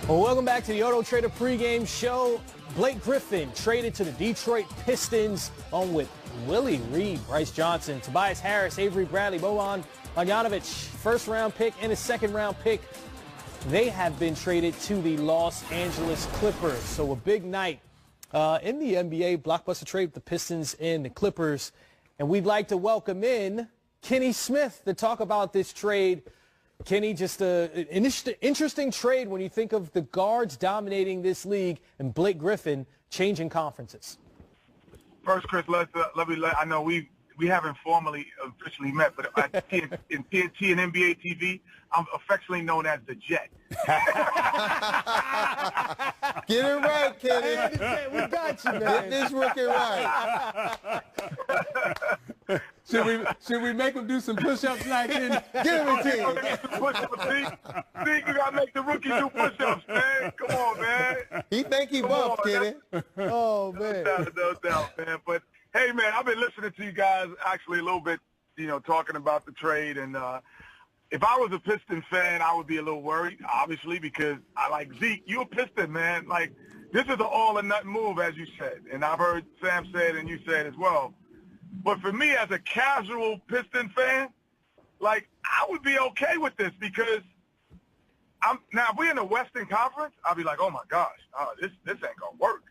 Well, welcome back to the Auto Trader pregame show. Blake Griffin traded to the Detroit Pistons along with Willie Reed, Bryce Johnson, Tobias Harris, Avery Bradley, Boban Marjanovic, first-round pick and a second-round pick. They have been traded to the Los Angeles Clippers. So a big night in the NBA, blockbuster trade with the Pistons and the Clippers. And we'd like to welcome in Kenny Smith to talk about this trade. Kenny, just an interesting trade when you think of the guards dominating this league and Blake Griffin changing conferences. First, Chris, I know we haven't formally officially met, but in TNT and NBA TV, I'm affectionately known as the Jet. Get it right, Kenny. We got you, man. Get this rookie right. Should we make him do some push-ups tonight? Get him a team. See, you got to make the rookie do push-ups, man. Come on, man. He think he buff, Kenny. Oh, man. No doubt, man. But, hey, man, I've been listening to you guys actually a little bit, talking about the trade. And if I was a Piston fan, I would be a little worried, obviously, because I like Zeke. You a Piston, man. Like, this is an all-or-nothing move, as you said. And I've heard Sam say it and you said as well. But for me, as a casual Piston fan, like, I would be okay with this because now if we're in the Western Conference, I'll be like, oh, my gosh, this ain't going to work.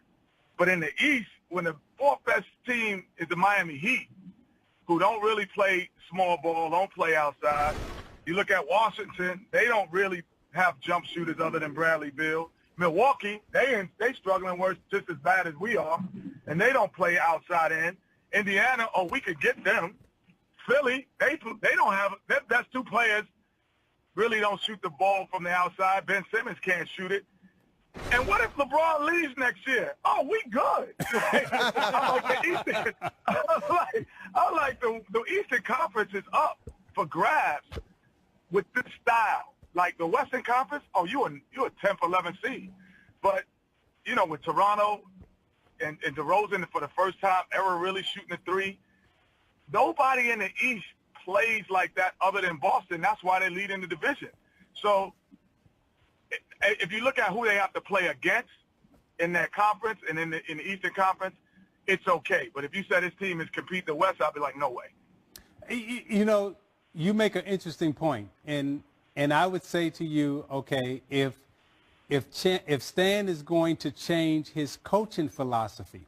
But in the East, when the fourth best team is the Miami Heat, who don't really play small ball, don't play outside. You look at Washington, they don't really have jump shooters other than Bradley Beal. Milwaukee, they struggling worse just as bad as we are, and they don't play outside in. Indiana, we could get them. Philly, they don't have – that's two players really don't shoot the ball from the outside. Ben Simmons can't shoot it. And what if LeBron leaves next year? Oh, we good. I like the Eastern Conference is up for grabs with this style. Like the Western Conference, you're a 10th, 11th seed. But, with Toronto and DeRozan for the first time ever really shooting a three, nobody in the East plays like that other than Boston. That's why they lead in the division. So if you look at who they have to play against in that conference and in the Eastern Conference, it's okay. But if you said his team is compete the West, I'd be like, no way. You make an interesting point, and I would say to you, okay, if Stan is going to change his coaching philosophy,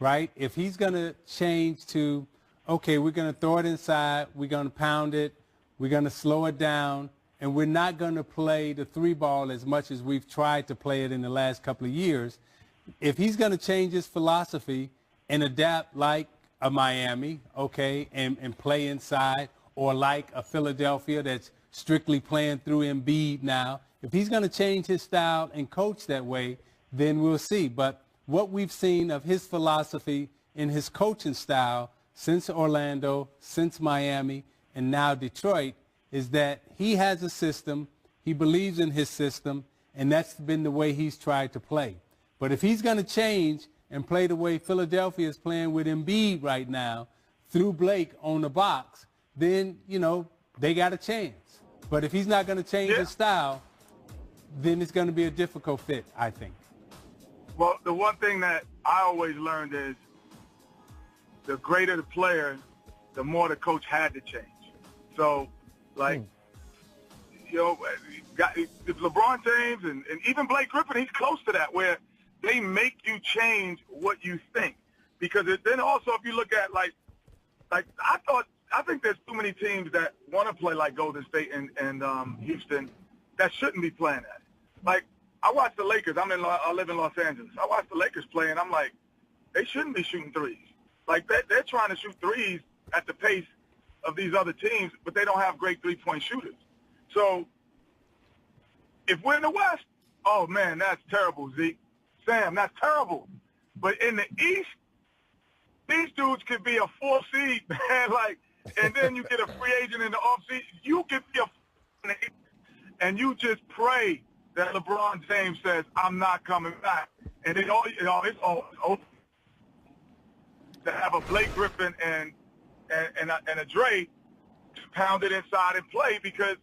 right? If he's going to change to, okay, we're going to throw it inside, we're going to pound it, we're going to slow it down, and we're not going to play the three ball as much as we've tried to play it in the last couple of years. If he's going to change his philosophy and adapt like a Miami, okay, and play inside, or like a Philadelphia that's strictly playing through Embiid now, if he's going to change his style and coach that way, then we'll see. But what we've seen of his philosophy in his coaching style since Orlando, since Miami, and now Detroit, is that he has a system, he believes in his system, and that's been the way he's tried to play. But if he's going to change and play the way Philadelphia is playing with Embiid right now, through Blake on the box, then, they got a chance. But if he's not going to change his style, then it's going to be a difficult fit, I think. Well, the one thing that I always learned is the greater the player, the more the coach had to change. So, if LeBron James and even Blake Griffin, he's close to that, where they make you change what you think. Because then also, if you look at I think there's too many teams that want to play like Golden State and Houston that shouldn't be playing that. Like, I watch the Lakers. I live in Los Angeles. I watch the Lakers play, and I'm like, they shouldn't be shooting threes. Like, they're trying to shoot threes at the pace of these other teams, but they don't have great three-point shooters. So if we're in the West, oh, man, that's terrible, Zeke. Sam, that's terrible. But in the East, these dudes could be a 4 seed, man. And then you get a free agent in the offseason. You could be and you just pray that LeBron James says, I'm not coming back. And it's all to have a Blake Griffin and a Dre pound it inside and play, because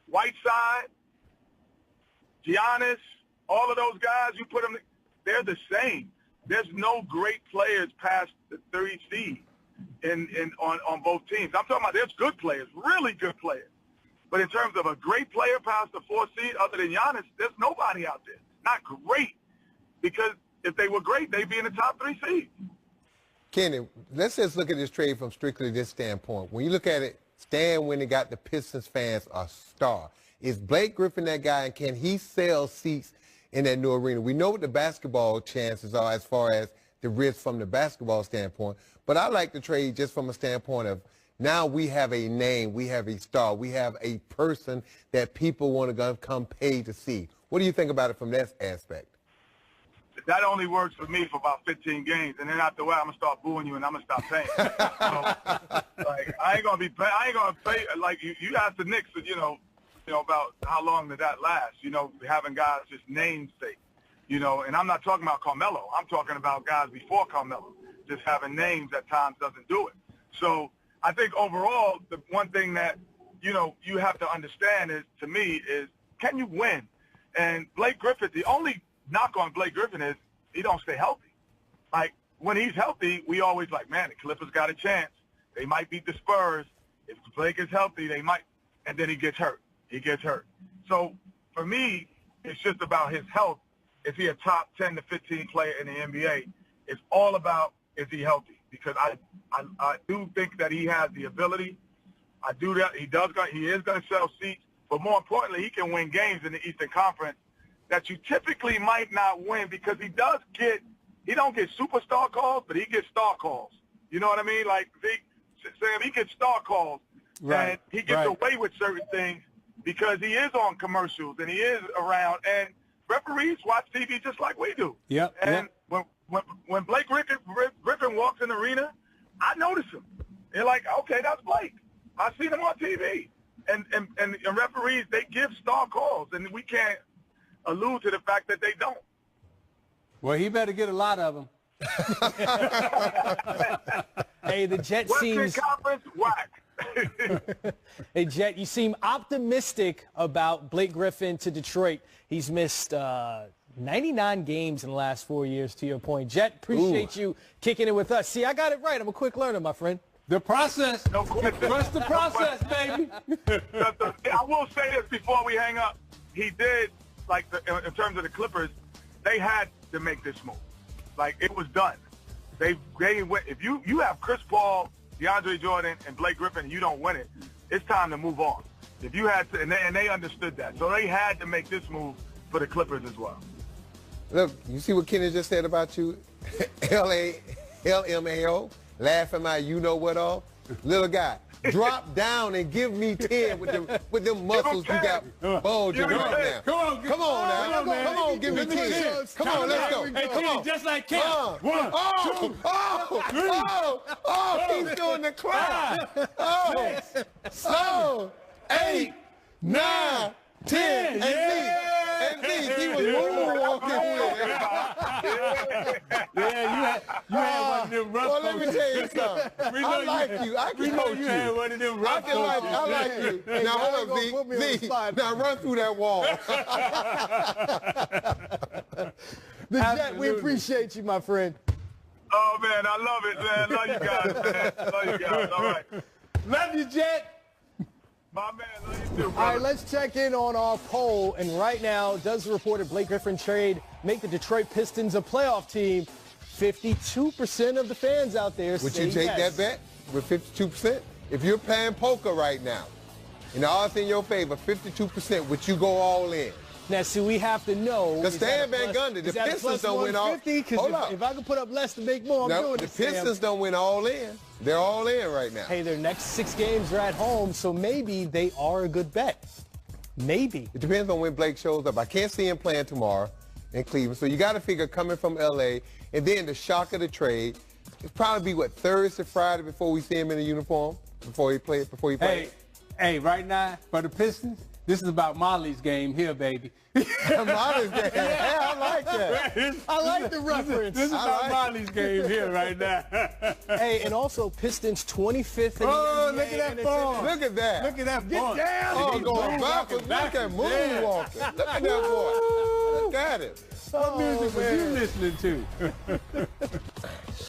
Whiteside, Giannis, all of those guys, you put them, they're the same. There's no great players past the 3 seed on both teams. I'm talking about there's good players, really good players. But in terms of a great player past the 4 seed, other than Giannis, there's nobody out there. Not great, because if they were great, they'd be in the top 3 seed. Kenny, let's just look at this trade from strictly this standpoint. When you look at it, Stan when he got the Pistons fans a star. Is Blake Griffin that guy, and can he sell seats in that new arena? We know what the basketball chances are as far as the risk from the basketball standpoint, but I like the trade just from a standpoint of now we have a name, we have a star, we have a person that people want to come pay to see. What do you think about it from that aspect? That only works for me for about 15 games, and then after a while, I'm gonna start booing you, and I'm gonna stop paying. So, like, I ain't gonna pay. Like, you asked the Knicks, you know, about how long did that last? You know, having guys just namesake. You know, and I'm not talking about Carmelo. I'm talking about guys before Carmelo. Just having names at times doesn't do it. So I think overall, the one thing that you have to understand is, to me, is can you win? And Blake Griffin, the only knock on Blake Griffin is he don't stay healthy. Like, when he's healthy, we always like, man, the Clippers got a chance. They might beat the Spurs. If Blake is healthy, they might. And then he gets hurt. So for me, it's just about his health. Is he a top 10 to 15 player in the NBA? It's all about, is he healthy? Because I do think that he has the ability. I do that. He is going to sell seats. But more importantly, he can win games in the Eastern Conference that you typically might not win, because he don't get superstar calls, but he gets star calls. You know what I mean? Like, Sam, he gets star calls. Right. And he gets away with certain things because he is on commercials and he is around. And referees watch TV just like we do. Yep. And when Blake Griffin walks in the arena, I notice him. They're like, okay, that's Blake. I seen him on TV. And referees, they give star calls, and we can't allude to the fact that they don't. Well, he better get a lot of them. Hey, the Jet Western seems... Conference, whack. Hey, Jet, you seem optimistic about Blake Griffin to Detroit. He's missed 99 games in the last 4 years, to your point. Jet, appreciate you kicking it with us. See, I got it right. I'm a quick learner, my friend. The process. No question. Trust the process, baby. I will say this before we hang up. He did, like, in terms of the Clippers, they had to make this move. Like, it was done. They went. If you have Chris Paul, DeAndre Jordan, and Blake Griffin, and you don't win it, it's time to move on. If you had to, and they understood that, so they had to make this move for the Clippers as well. Look, you see what Kenny just said about you? LMAO, laughing my you-know-what-all. Little guy, drop down and give me 10 with them muscles you got bulging right now. Come on now. Come on, give me 10. Come on, let's go. Hey, Come on. just like Ken. 1, 2, 3. He's doing the clap. 7, 8, 9, 10. And he was moonwalking with it. Yeah, you had one of them rough. Well, let me tell you something. I like you. I can coach you had one of them rough. I like you. Now hold on, Z. Now run through that wall. The Jet, we appreciate you, my friend. Oh, man, I love it, man. Love you guys, man. Love you guys. All right. Love you, Jet. My man, love you too, brother. All right, let's check in on our poll. And right now, does the reported Blake Griffin trade make the Detroit Pistons a playoff team? 52% of the fans out there Would say you take yes. that bet with 52%? If you're playing poker right now, and the odds in your favor, 52%, would you go all in? Now, see, we have to know. Because Stan Van Gundy, the Pistons don't win all. If I could put up less to make more, I'm doing the it. The Pistons don't win all in. They're all in right now. Hey, their next 6 games are at home, so maybe they are a good bet. Maybe. It depends on when Blake shows up. I can't see him playing tomorrow in Cleveland, so you got to figure coming from L.A. and then the shock of the trade. It'll probably be Thursday, Friday before we see him in a uniform before he plays. Hey, right now for the Pistons, this is about Molly's game here, baby. Molly's game. Yeah, I like that. I like the reference. This is about Molly's game here right now. Hey, and also Pistons 25th in the NBA. Look at that form. Look at that. Look at that form. Get down. Oh, going backwards. Look at moonwalking. Look at that boy. Look at that. at him. What music were you listening to?